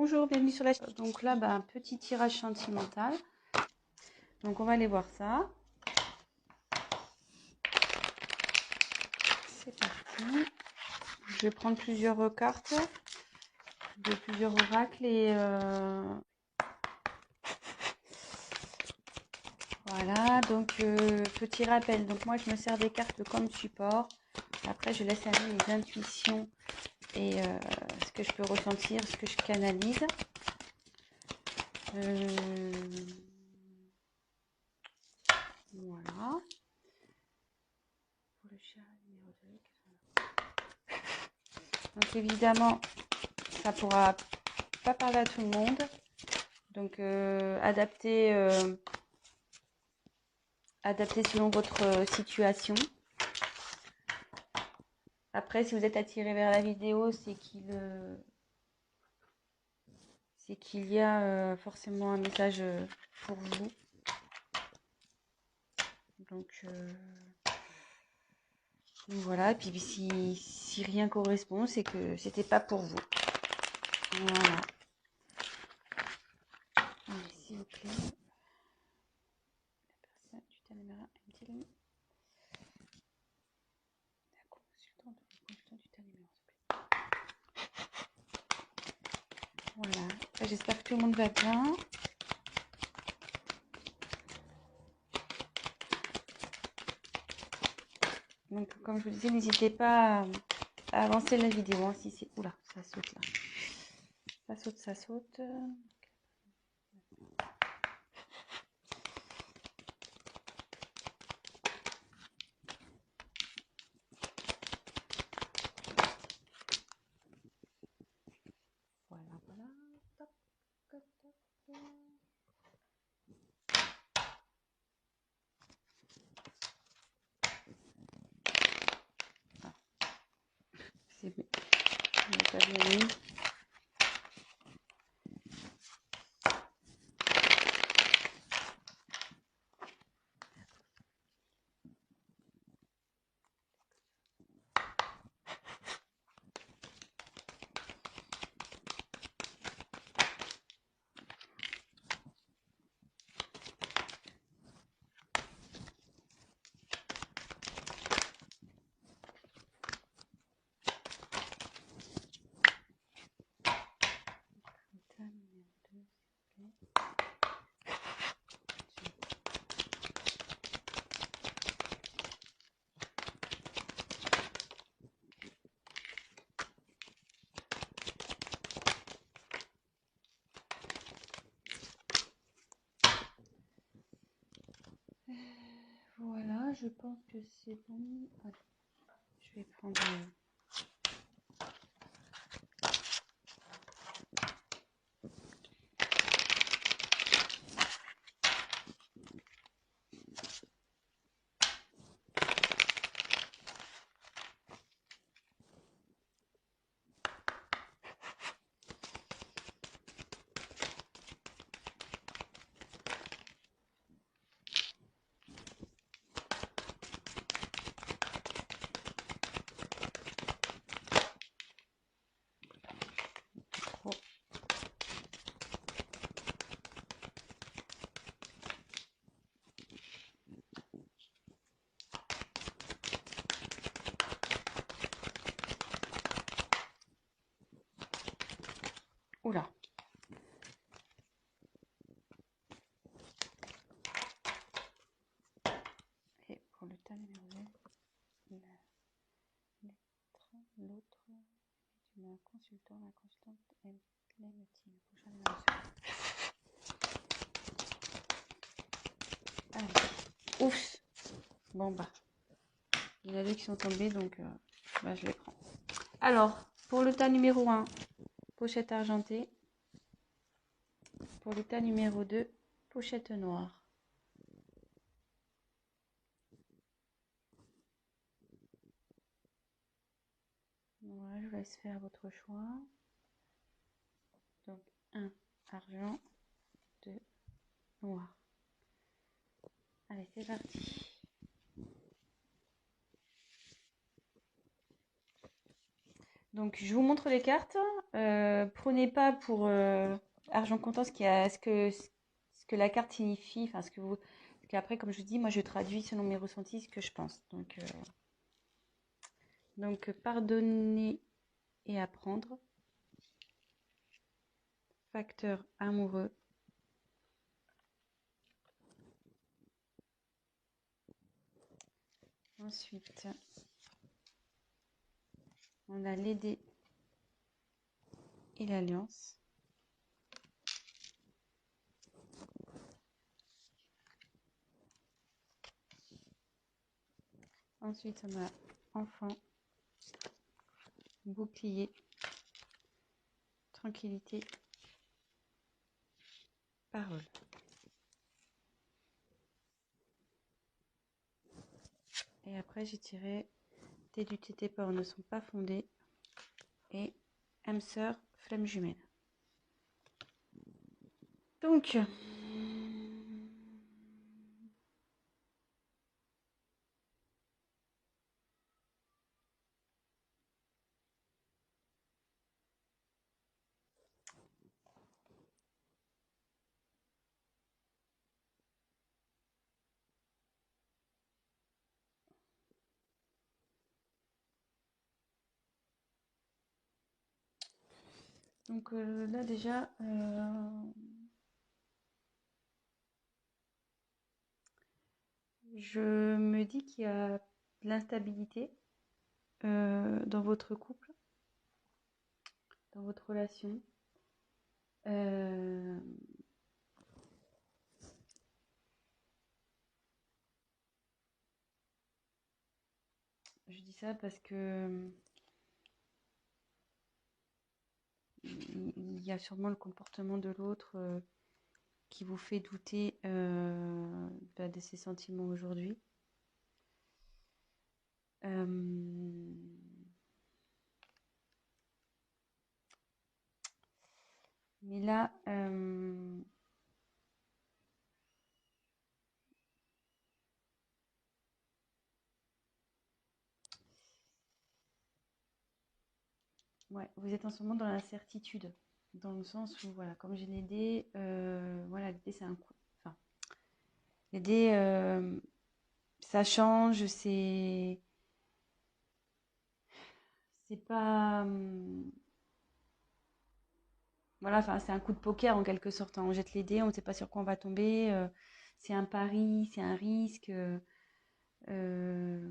Bonjour, bienvenue sur la chaîne. Donc là, un petit tirage sentimental. Donc on va aller voir ça. C'est parti. Je vais prendre plusieurs cartes de plusieurs oracles et voilà. Donc petit rappel. Donc moi, je me sers des cartes comme support. Après, je laisse aller les intuitions et ce que je peux ressentir, ce que je canalise. Voilà. Pour le chat numéro 2. Donc évidemment, ça pourra pas parler à tout le monde. Donc adapter selon votre situation. Après, si vous êtes attiré vers la vidéo, c'est qu'il y a forcément un message pour vous. Donc voilà. Et puis si rien correspond, c'est que c'était pas pour vous. Voilà. Allez, s'il vous plaît. La personne du Tanemera aime-t-il la consultante du Tanemera, s'il vous plaît. Voilà. J'espère que tout le monde va bien. Donc, comme je vous disais, n'hésitez pas à avancer la vidéo. Hein, si c'est... Oula, ça saute là. Ça saute. Voilà, voilà. Toc, toc, toc. Ah, c'est pas bien mis. Voilà, je pense que c'est bon. Allez, je vais prendre... Oula. Et pour le tas numéro 2, l'autre, tu mets un consultant, la consultante l'aime-t-il? Prochain numéro. Allez. Ouf. Bon il y en a deux qui sont tombés, donc je les prends. Alors, pour le tas numéro 1, pochette argentée. Pour le tas numéro 2, pochette noire. Voilà, je vous laisse faire votre choix. Donc, 1, argent, 2, noir. Allez, c'est parti. Donc, je vous montre les cartes. Prenez pas pour argent comptant ce que la carte signifie. Enfin, parce qu'après, comme je vous dis, moi, je traduis selon mes ressentis ce que je pense. Donc pardonner et apprendre. Facteur amoureux. Ensuite, on a l'aider et l'alliance. Ensuite, on a enfant, bouclier, tranquillité, parole. Et après, j'ai tiré tes luttes et tes peurs ne sont pas fondées et âme sœur, flamme jumelle. Donc, là déjà, je me dis qu'il y a de l'instabilité dans votre couple, dans votre relation. Je dis ça parce que il y a sûrement le comportement de l'autre qui vous fait douter de ses sentiments aujourd'hui. Mais là, ouais, vous êtes en ce moment dans l'incertitude, dans le sens où, voilà, comme j'ai les dés, voilà, les dés, c'est un coup. Enfin, les dés, ça change, c'est pas, voilà, enfin, c'est un coup de poker en quelque sorte, hein. On jette les dés, on ne sait pas sur quoi on va tomber. C'est un pari, c'est un risque. Euh,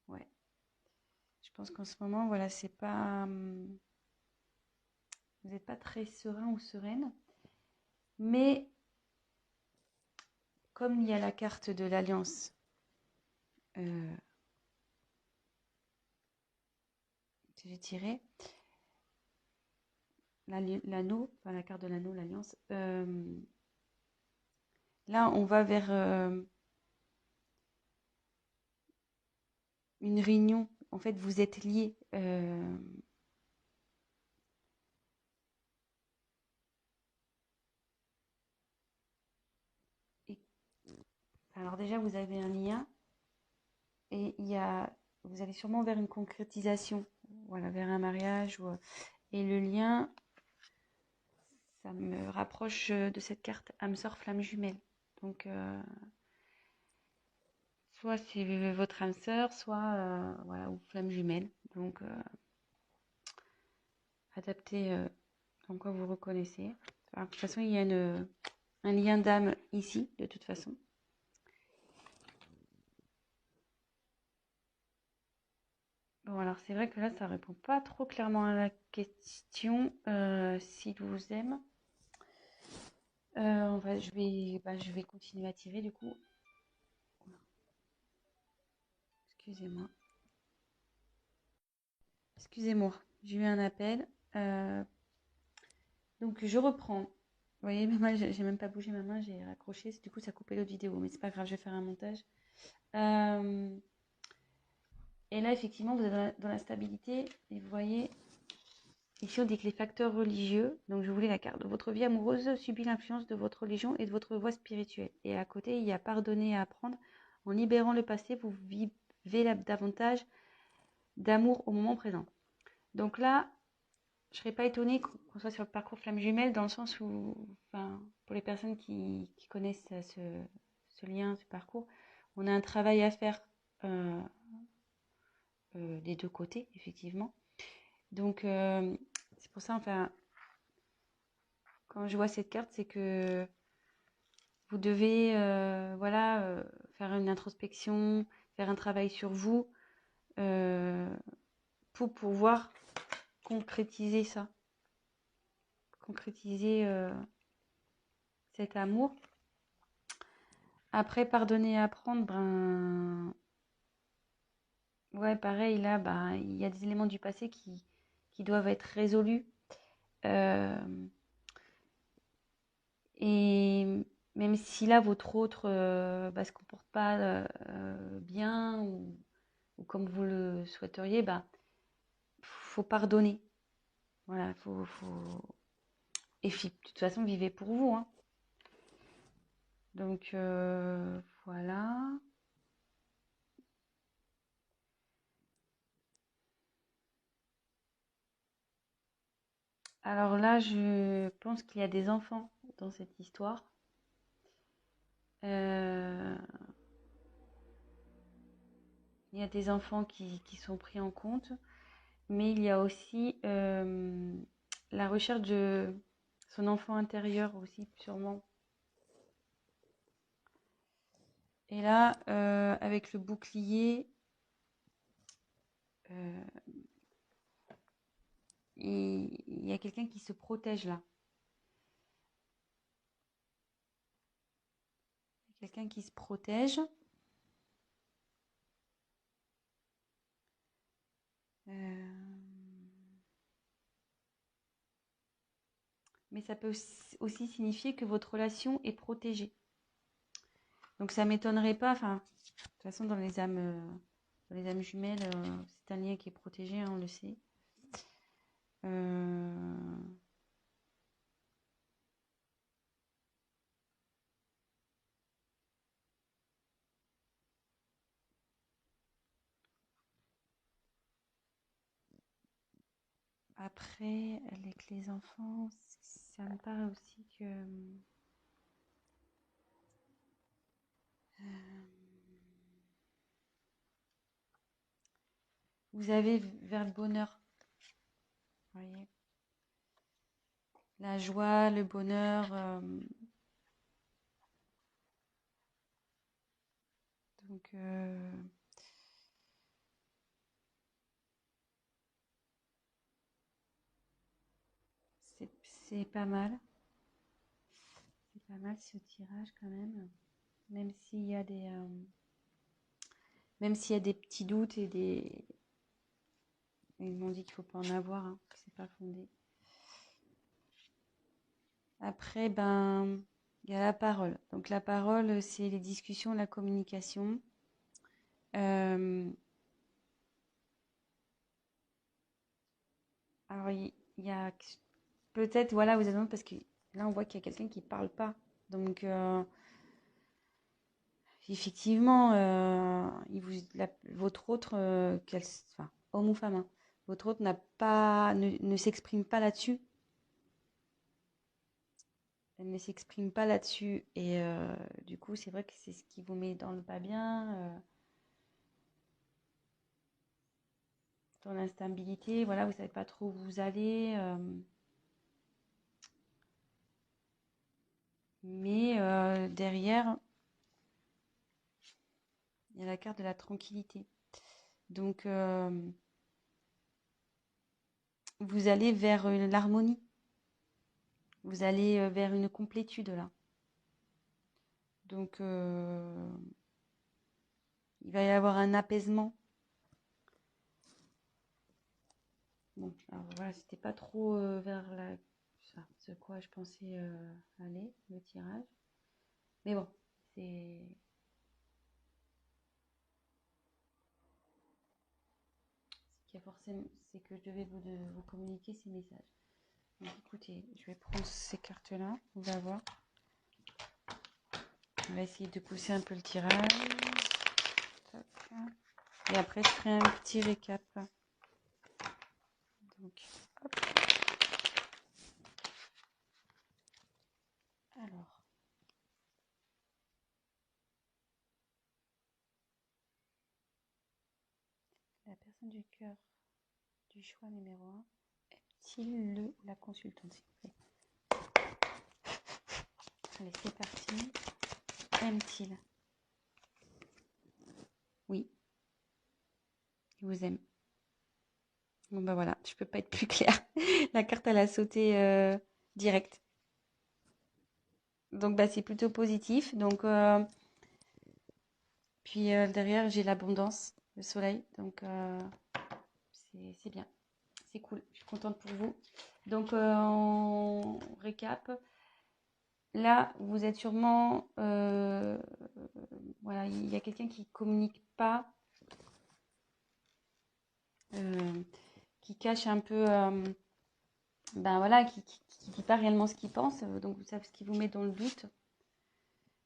ouais, je pense qu'en ce moment, voilà, c'est pas, vous n'êtes pas très serein ou sereine. Mais comme il y a la carte de l'alliance, euh, que j'ai tirée, l'anneau, enfin la carte de l'anneau, l'alliance, là, on va vers une réunion. En fait, vous êtes liés. Et, alors déjà, vous avez un lien et vous allez sûrement vers une concrétisation, voilà, vers un mariage. Et le lien, ça me rapproche de cette carte âme sœur flamme jumelle. Donc, soit c'est votre âme sœur, soit voilà, ou flamme jumelle. Donc, adapté en quoi vous reconnaissez. Alors, de toute façon, il y a un lien d'âme ici, de toute façon. Bon, alors c'est vrai que là, ça répond pas trop clairement à la question s'il vous aime. Je vais continuer à tirer du coup. Excusez-moi. Excusez-moi, j'ai eu un appel. Donc je reprends. Vous voyez, même moi, j'ai même pas bougé ma main, j'ai raccroché. Du coup, ça a coupé l'autre vidéo, mais c'est pas grave, je vais faire un montage. Et là, effectivement, vous êtes dans la stabilité. Et vous voyez, ici, on dit que les facteurs religieux, donc je voulais la carte de votre vie amoureuse, subit l'influence de votre religion et de votre voie spirituelle. Et à côté, il y a pardonner et apprendre. En libérant le passé, vous vivez davantage d'amour au moment présent. Donc là, je ne serais pas étonnée qu'on soit sur le parcours flamme jumelle, dans le sens où, enfin, pour les personnes qui connaissent ce lien, ce parcours, on a un travail à faire des deux côtés, effectivement. Donc, c'est pour ça, enfin, quand je vois cette carte, c'est que vous devez voilà, faire une introspection, faire un travail sur vous pour pouvoir concrétiser ça, concrétiser cet amour. Après, pardonner et apprendre, ben ouais, pareil, là, ben, il y a des éléments du passé qui doivent être résolus. Euh, et même si là, votre autre se comporte pas bien ou comme vous le souhaiteriez, bah, faut pardonner. Voilà, Et de toute façon, vivez pour vous. Hein. Donc, voilà. Alors là, je pense qu'il y a des enfants dans cette histoire. Il y a des enfants qui sont pris en compte. Mais il y a aussi la recherche de son enfant intérieur aussi, sûrement. Et là, avec le bouclier, il y a quelqu'un qui se protège là. Quelqu'un qui se protège. Mais ça peut aussi signifier que votre relation est protégée. Donc ça m'étonnerait pas, enfin, de toute façon dans les âmes jumelles, c'est un lien qui est protégé, hein, on le sait. Après, avec les enfants, ça me paraît aussi que vous avez vers le bonheur, voyez, la joie, le bonheur. Donc, c'est pas mal. C'est pas mal ce tirage quand même. Même s'il y a des petits doutes et des. Ils m'ont dit qu'il faut pas en avoir, hein, que c'est pas fondé. Après, ben, il y a la parole. Donc la parole, c'est les discussions, la communication. Alors il y a peut-être, voilà, vous avez parce que là on voit qu'il y a quelqu'un qui parle pas. Donc effectivement, votre autre, enfin, homme ou femme, hein, votre autre ne s'exprime pas là-dessus. Elle ne s'exprime pas là-dessus. Et du coup, c'est vrai que c'est ce qui vous met dans le pas bien, dans l'instabilité. Voilà, vous savez pas trop où vous allez. Mais derrière, il y a la carte de la tranquillité. Donc, vous allez vers l'harmonie. Vous allez vers une complétude là. Donc, il va y avoir un apaisement. Bon, alors voilà, c'était pas trop vers ce quoi je pensais aller, le tirage. Mais bon, c'est. C'est que je devais vous communiquer ces messages. Donc écoutez, je vais prendre ces cartes-là, on va voir. On va essayer de pousser un peu le tirage. Tac. Et après, je ferai un petit récap. Donc, hop. Alors, la personne du cœur du choix numéro 1 est-il le ou la consultante, s'il vous plaît? Allez, c'est parti. Aime-t-il? Oui, il vous aime. Bon, bah voilà, je peux pas être plus claire. La carte, elle a sauté direct. Donc, bah, c'est plutôt positif. Donc, puis derrière, j'ai l'abondance, le soleil. Donc, c'est bien. C'est cool. Je suis contente pour vous. Donc, on récap. Là, vous êtes sûrement... voilà, il y a quelqu'un qui communique pas, qui cache un peu... ben voilà, qui dit pas réellement ce qu'il pense. Donc, vous savez ce qui vous met dans le doute.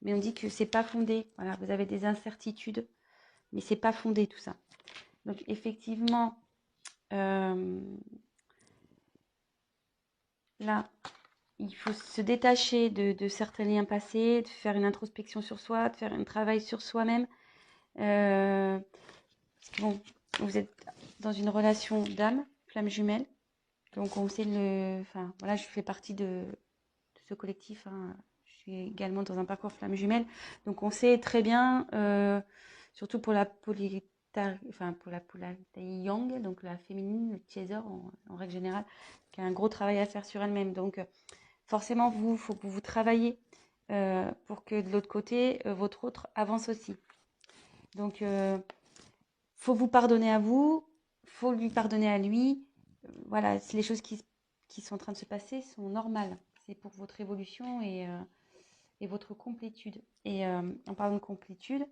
Mais on dit que c'est pas fondé. Voilà, vous avez des incertitudes, mais c'est pas fondé tout ça. Donc, effectivement... là, il faut se détacher de certains liens passés, de faire une introspection sur soi, de faire un travail sur soi-même. Bon, vous êtes dans une relation d'âme, flamme jumelle. Donc on sait enfin voilà, je fais partie de ce collectif. Hein. Je suis également dans un parcours flamme jumelle. Donc on sait très bien, surtout pour la pour la polarité yang, donc la féminine, le chaser en règle générale, qui a un gros travail à faire sur elle-même. Donc forcément, faut que vous travaillez pour que de l'autre côté, votre autre avance aussi. Donc, faut vous pardonner à vous, faut lui pardonner à lui. Voilà, les choses qui sont en train de se passer sont normales. C'est pour votre évolution et votre complétude. Et en parlant de complétude,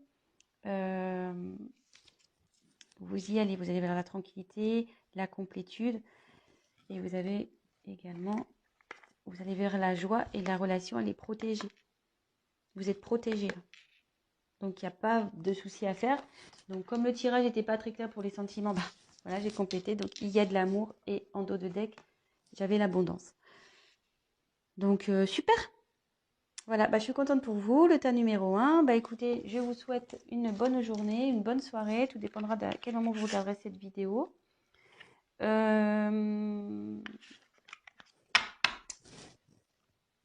vous y allez, vous allez vers la tranquillité, la complétude. Et vous avez également, vous allez vers la joie et la relation, elle est protégée. Vous êtes protégé là. Donc il n'y a pas de souci à faire. Donc comme le tirage n'était pas très clair pour les sentiments, bah, voilà, j'ai complété. Donc il y a de l'amour et en dos de deck, j'avais l'abondance. Donc super. Voilà, bah, je suis contente pour vous. Le tas numéro 1. Bah écoutez, je vous souhaite une bonne journée, une bonne soirée. Tout dépendra de quel moment vous regarderez cette vidéo.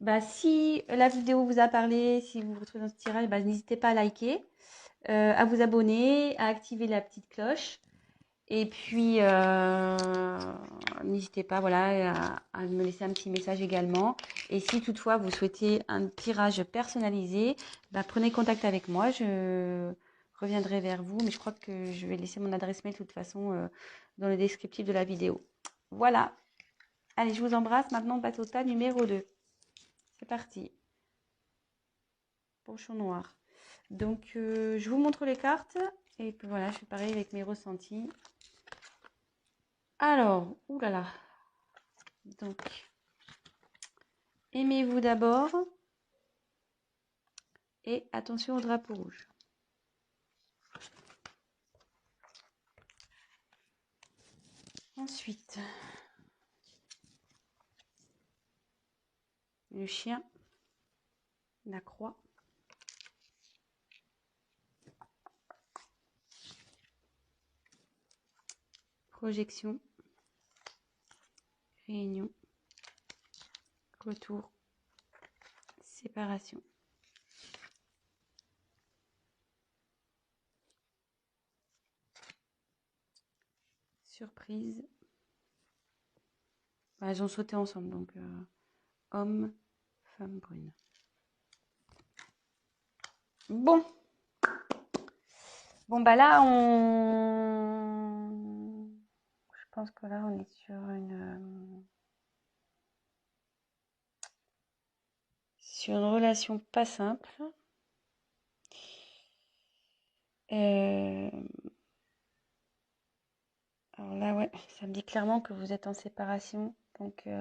Bah, si la vidéo vous a parlé, si vous vous trouvez dans ce tirage, bah, n'hésitez pas à liker, à vous abonner, à activer la petite cloche. Et puis, n'hésitez pas voilà, à me laisser un petit message également. Et si toutefois vous souhaitez un tirage personnalisé, bah, prenez contact avec moi. Je reviendrai vers vous. Mais je crois que je vais laisser mon adresse mail de toute façon dans le descriptif de la vidéo. Voilà. Allez, je vous embrasse. Maintenant, on passe au tas numéro 2. C'est parti. Pochon noir. Donc, je vous montre les cartes. Et puis voilà, je fais pareil avec mes ressentis. Alors, oulala. Donc, aimez-vous d'abord. Et attention au drapeau rouge. Ensuite, le chien, la croix, projection, réunion, retour, séparation. Surprise. Bah, ils ont sauté ensemble, donc homme, femme brune. Bon. Bon, bah là, je pense que là, on est sur une relation pas simple. Alors là, ouais, ça me dit clairement que vous êtes en séparation. Donc, j'ai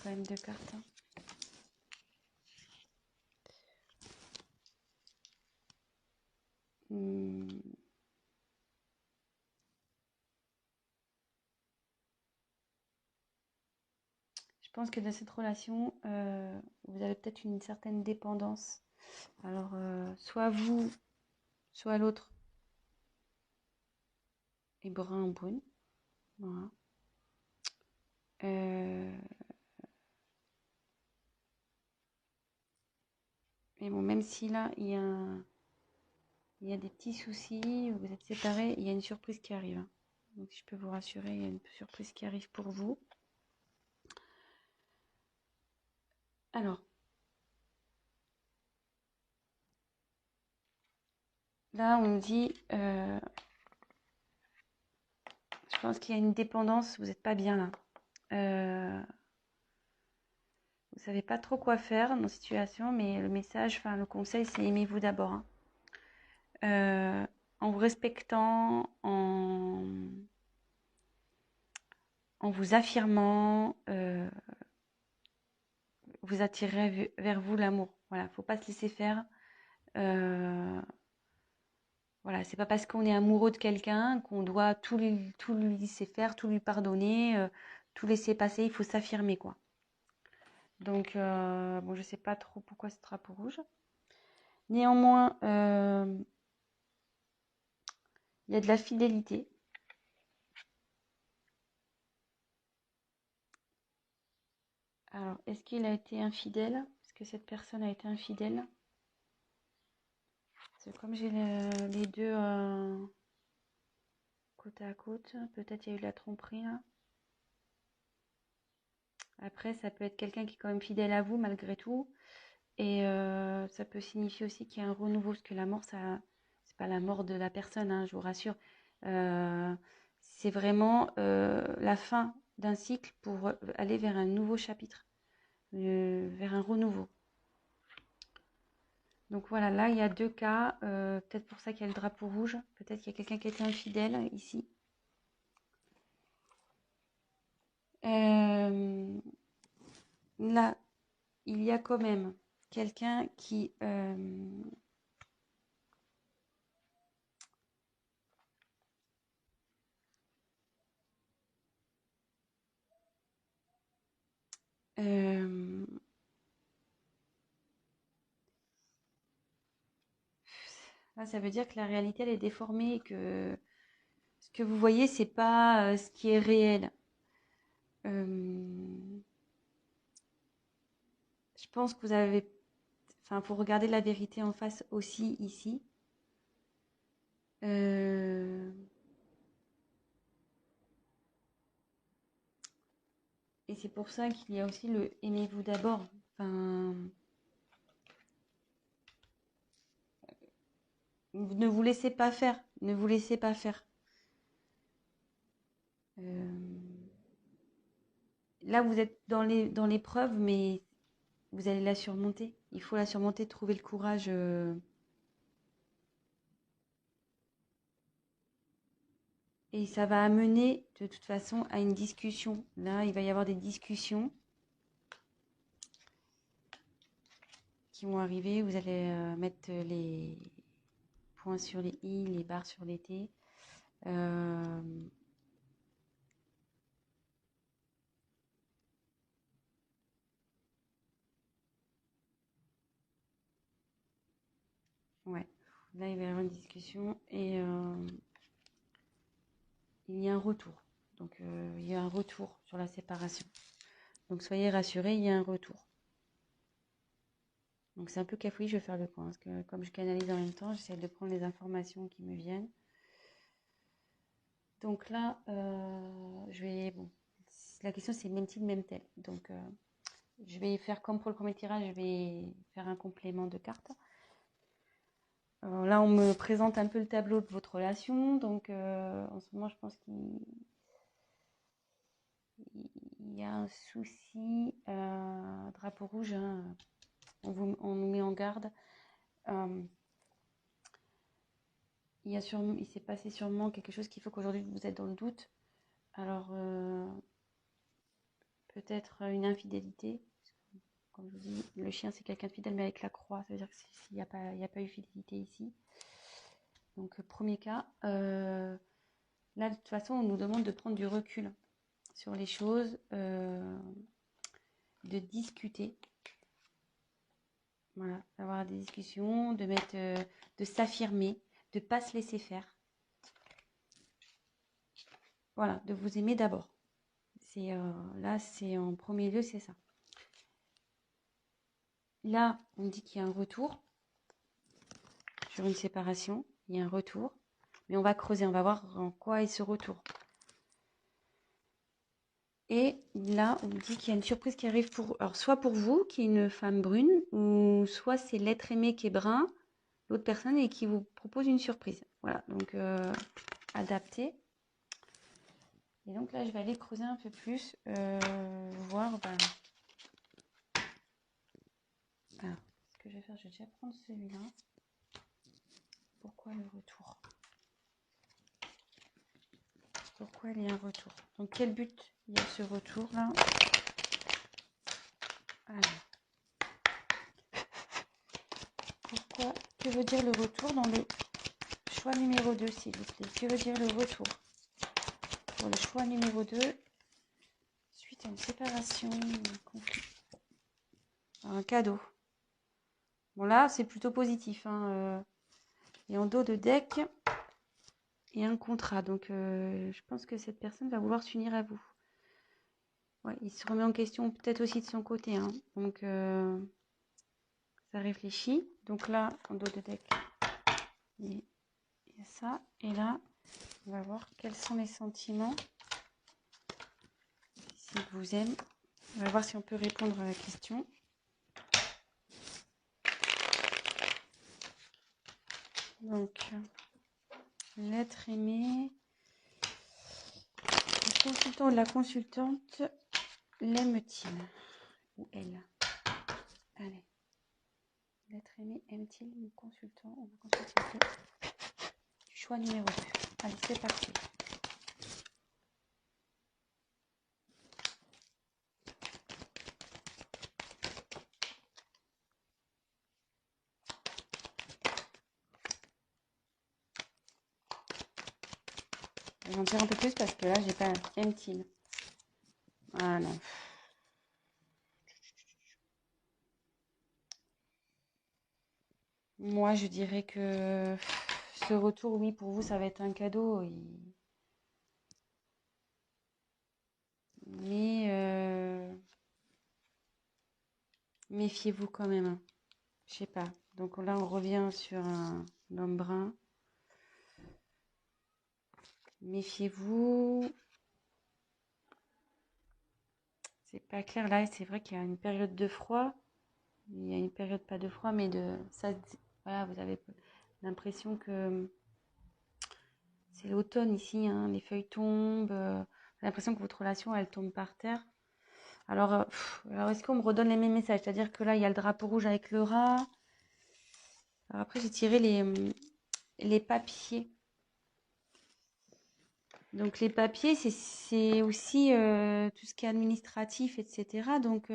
quand même 2 cartes. Hein. Hmm, je pense que dans cette relation, vous avez peut-être une certaine dépendance. Alors, soit vous, soit l'autre est brun ou brune. Voilà. Euh, mais bon, même si là, il y a des petits soucis, vous êtes séparés, il y a une surprise qui arrive, hein. Donc, si je peux vous rassurer, il y a une surprise qui arrive pour vous. Alors, là, on me dit, je pense qu'il y a une dépendance, vous n'êtes pas bien là. Vous savez pas trop quoi faire dans cette situation, mais le message, enfin le conseil, c'est aimez-vous d'abord, hein. En vous respectant, en vous affirmant, vous attirez vers vous l'amour. Voilà, faut pas se laisser faire. Euh, voilà, c'est pas parce qu'on est amoureux de quelqu'un qu'on doit tout lui laisser faire, tout lui pardonner, tout laisser passer. Il faut s'affirmer, quoi. Donc, bon, je sais pas trop pourquoi ce drapeau rouge. Néanmoins, il y a de la fidélité. Alors, est-ce qu'il a été infidèle? Est-ce que cette personne a été infidèle? Parce que comme j'ai les deux côte à côte, peut-être il y a eu de la tromperie là. Après, ça peut être quelqu'un qui est quand même fidèle à vous malgré tout. Et ça peut signifier aussi qu'il y a un renouveau, parce que la mort, ça, c'est pas la mort de la personne, hein, je vous rassure. Euh, c'est vraiment la fin d'un cycle pour aller vers un nouveau chapitre, vers un renouveau. Donc voilà, là il y a deux cas, peut-être pour ça qu'il y a le drapeau rouge, peut-être qu'il y a quelqu'un qui a été infidèle ici. Euh, Là, il y a quand même quelqu'un qui euh, là, ça veut dire que la réalité elle est déformée et que ce que vous voyez c'est pas ce qui est réel. Euh, je pense que vous avez, enfin, faut regarder la vérité en face aussi ici. Euh, et c'est pour ça qu'il y a aussi le aimez-vous d'abord. Enfin, ne vous laissez pas faire. Ne vous laissez pas faire. Euh, Là, vous êtes dans l'épreuve, mais vous allez la surmonter. Il faut la surmonter, trouver le courage. Et ça va amener, de toute façon, à une discussion. Là, il va y avoir des discussions qui vont arriver. Vous allez mettre les points sur les i, les barres sur les t. Euh, ouais. Là, il va y avoir une discussion et il y a un retour. Donc, il y a un retour sur la séparation. Donc, soyez rassurés, il y a un retour. Donc, c'est un peu cafouillé, je vais faire le point. Parce que comme je canalise en même temps, j'essaie de prendre les informations qui me viennent. Donc là, je vais... Bon, la question, c'est même-t-il, même-t-elle. Donc, je vais faire comme pour le premier tirage, je vais faire un complément de cartes. Alors là, on me présente un peu le tableau de votre relation. Donc, en ce moment, je pense qu'il y a un souci. Drapeau rouge, hein, on nous met en garde. Il s'est passé sûrement quelque chose qui fait qu'aujourd'hui, vous êtes dans le doute. Alors, peut-être une infidélité. Comme je vous dis, le chien, c'est quelqu'un de fidèle, mais avec la croix. Ça veut dire qu'il n'y a pas eu fidélité ici. Donc, premier cas, là, de toute façon, on nous demande de prendre du recul sur les choses, de discuter. Voilà, d'avoir des discussions, de s'affirmer, de ne pas se laisser faire. Voilà, de vous aimer d'abord. Là, c'est en premier lieu, c'est ça. Là, on me dit qu'il y a un retour sur une séparation. Il y a un retour. Mais on va creuser, on va voir en quoi est ce retour. Et là, on me dit qu'il y a une surprise qui arrive alors, soit pour vous, qui est une femme brune, ou soit c'est l'être aimé qui est brun, l'autre personne, et qui vous propose une surprise. Voilà, donc adapté. Et donc là, je vais aller creuser un peu plus, voir. Alors, ce que je vais faire, je vais déjà prendre celui-là. Pourquoi le retour? Pourquoi il y a un retour? Donc, quel but il y a ce retour-là? Alors, pourquoi? Que veut dire le retour dans le choix numéro 2, s'il vous plaît? Que veut dire le retour? Pour le choix numéro 2, suite à une séparation, un conflit. Un cadeau. Bon, là, c'est plutôt positif. Et en dos de deck, il y a un contrat. Donc, je pense que cette personne va vouloir s'unir à vous. Ouais, il se remet en question peut-être aussi de son côté. Donc, ça réfléchit. Donc là, en dos de deck, il y a ça. Et là, on va voir quels sont les sentiments. S'il vous aime. On va voir si on peut répondre à la question. Donc, l'être aimé. Le consultant ou la consultante l'aime-t-il? Ou elle? Allez. L'être aimé aime-t-il mon consultant ou ma consultante? Choix numéro 2. Allez, c'est parti. Je vais en dire un peu plus parce que là, j'ai pas aime-t-il. Ah non. Moi, je dirais que ce retour, oui, pour vous, ça va être un cadeau. Mais méfiez-vous quand même. Je sais pas. Donc là, on revient sur un homme brun. Méfiez-vous. C'est pas clair là. C'est vrai qu'il y a une période de froid. Il y a une période pas de froid, mais de ça. Voilà, vous avez l'impression que c'est l'automne ici. Les feuilles tombent. J'ai l'impression que votre relation, elle tombe par terre. Alors est-ce qu'on me redonne les mêmes messages? C'est-à-dire que là, il y a le drapeau rouge avec le rat. Alors après, j'ai tiré les papiers. Donc, les papiers, c'est aussi tout ce qui est administratif, etc. Donc,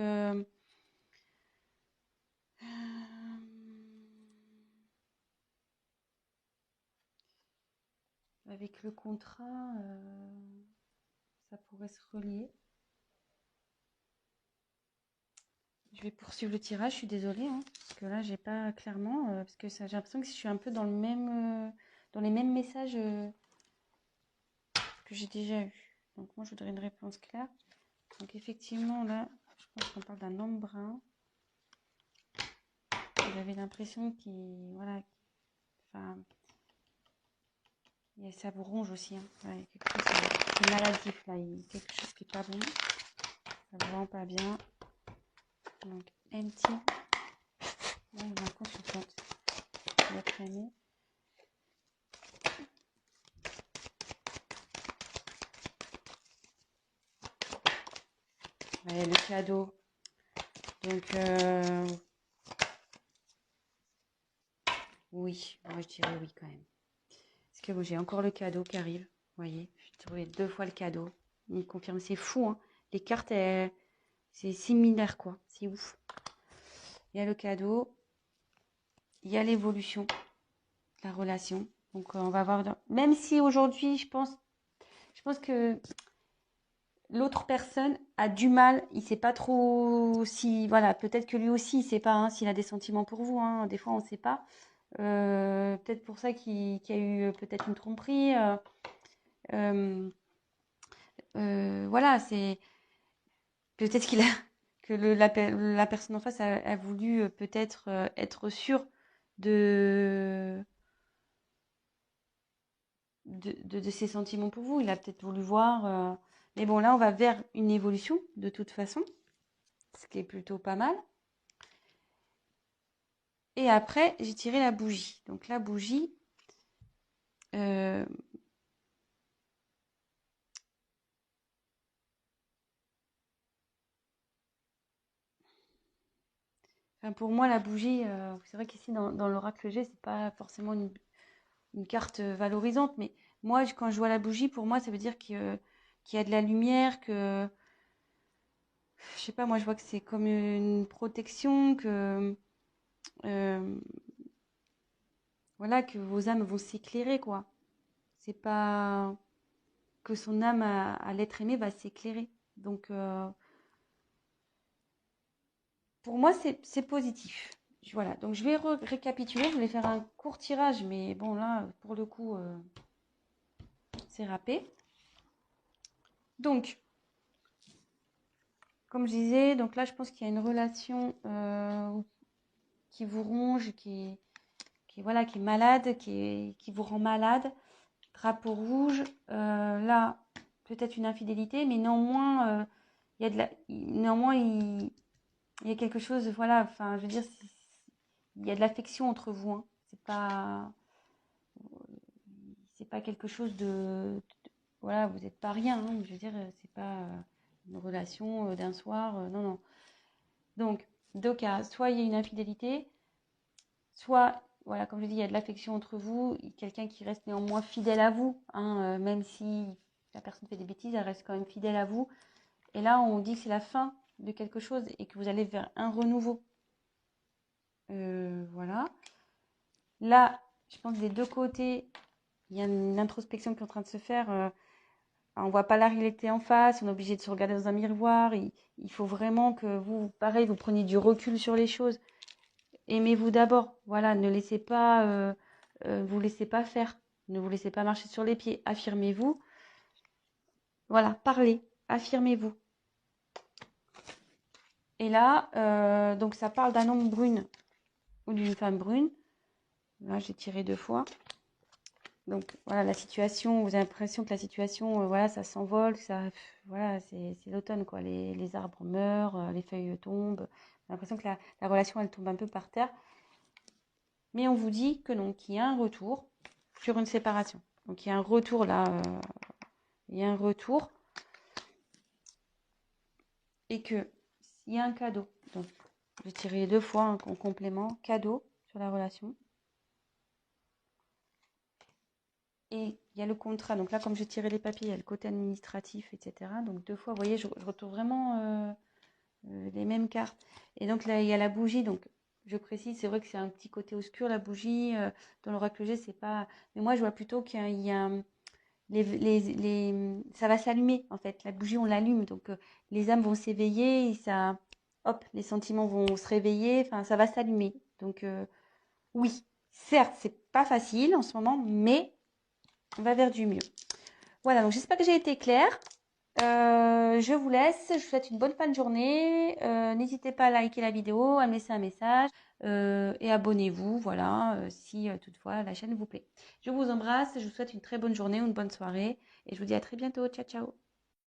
avec le contrat, ça pourrait se relier. Je vais poursuivre le tirage, je suis désolée, parce que là, j'ai pas clairement, parce que j'ai l'impression que je suis un peu dans dans les mêmes messages que j'ai déjà eu. Donc, moi, je voudrais une réponse claire. Donc, effectivement, là, je pense qu'on parle d'un homme brun. Vous avez l'impression qu'il, voilà, enfin, et ça vous ronge aussi. Ouais, quelque chose, c'est maladif là. Il y a quelque chose qui n'est pas bon. Ça vous rend pas bien. Donc, empty. Là, il y a un consultante. Votre aimé. Ouais, le cadeau. Donc, oui. Moi, je dirais oui quand même. Parce que j'ai encore le cadeau qui arrive. Vous voyez, j'ai trouvé 2 fois le cadeau. Il me confirme. C'est fou, Les cartes, c'est similaire, quoi. C'est ouf. Il y a le cadeau. Il y a l'évolution de la relation. Donc, on va voir. Même si aujourd'hui, je pense que l'autre personne a du mal, il sait pas trop si, voilà, peut-être que lui aussi, il sait pas hein, s'il a des sentiments pour vous. Hein, des fois, on sait pas. Peut-être pour ça qu'il y a eu peut-être une tromperie. Euh, voilà, c'est peut-être qu'il a que la personne en face a voulu peut-être être sûre de, de ses sentiments pour vous. Il a peut-être voulu voir. Mais bon, là, on va vers une évolution de toute façon, ce qui est plutôt pas mal. Et après, j'ai tiré la bougie. Donc la bougie, euh, enfin, pour moi, la bougie, c'est vrai qu'ici dans l'oracle G, c'est pas forcément une carte valorisante, mais moi, quand je vois la bougie, pour moi, ça veut dire qu'il y a de la lumière, que je sais pas, moi, je vois que c'est comme une protection, que euh, voilà, que vos âmes vont s'éclairer, quoi. C'est pas que son âme à l'être aimé va s'éclairer. Donc, pour moi, c'est positif. Voilà, donc je vais récapituler. Je voulais faire un court tirage, mais bon, là, pour le coup, c'est râpé. Donc, comme je disais, donc là, je pense qu'il y a une relation qui vous ronge, voilà, qui est malade, qui vous rend malade. Drapeau rouge, là, peut-être une infidélité, mais néanmoins, il y a néanmoins, il y a quelque chose, voilà, enfin, je veux dire, il y a de l'affection entre vous, hein. C'est pas quelque chose voilà, vous n'êtes pas rien, hein. Je veux dire, c'est pas une relation d'un soir, non, non. Donc, deux cas, soit il y a une infidélité, soit, voilà, comme je dis, il y a de l'affection entre vous, quelqu'un qui reste néanmoins fidèle à vous, hein, même si la personne fait des bêtises, elle reste quand même fidèle à vous. Et là, on dit que c'est la fin de quelque chose et que vous allez vers un renouveau. Voilà. Là, je pense que des deux côtés, il y a une introspection qui est en train de se faire. On voit pas la réalité en face, on est obligé de se regarder dans un miroir. Il faut vraiment que vous, pareil, vous preniez du recul sur les choses. Aimez-vous d'abord. Voilà, ne laissez pas, vous laissez pas faire. Ne vous laissez pas marcher sur les pieds. Affirmez-vous. Voilà, parlez. Affirmez-vous. Et là, donc ça parle d'un homme brune ou d'une femme brune. Là, j'ai tiré deux fois. Donc voilà, la situation, vous avez l'impression que la situation, voilà, ça s'envole, voilà, c'est l'automne, quoi. Les arbres meurent, les feuilles tombent. J'ai l'impression que la relation, elle tombe un peu par terre. Mais on vous dit que non, qu'il y a un retour sur une séparation. Donc il y a un retour là, il y a un retour. Et que s'il y a un cadeau, donc j'ai tiré deux fois en complément, cadeau sur la relation. Et il y a le contrat. Donc là, comme j'ai tiré les papiers, il y a le côté administratif, etc. Donc deux fois, vous voyez, je retrouve vraiment les mêmes cartes. Et donc là, il y a la bougie. Donc je précise, c'est vrai que c'est un petit côté obscur, la bougie. Dans l'oracle G, c'est pas. Mais moi, je vois plutôt qu'il y a ça va s'allumer, en fait. La bougie, on l'allume. Donc les âmes vont s'éveiller et ça. Hop, les sentiments vont se réveiller. Enfin, ça va s'allumer. Donc oui, certes, c'est pas facile en ce moment, mais on va vers du mieux. Voilà, donc j'espère que j'ai été claire. Je vous laisse, je vous souhaite une bonne fin de journée. N'hésitez pas à liker la vidéo, à me laisser un message et abonnez-vous, voilà, si toutefois la chaîne vous plaît. Je vous embrasse, je vous souhaite une très bonne journée ou une bonne soirée et je vous dis à très bientôt. Ciao, ciao.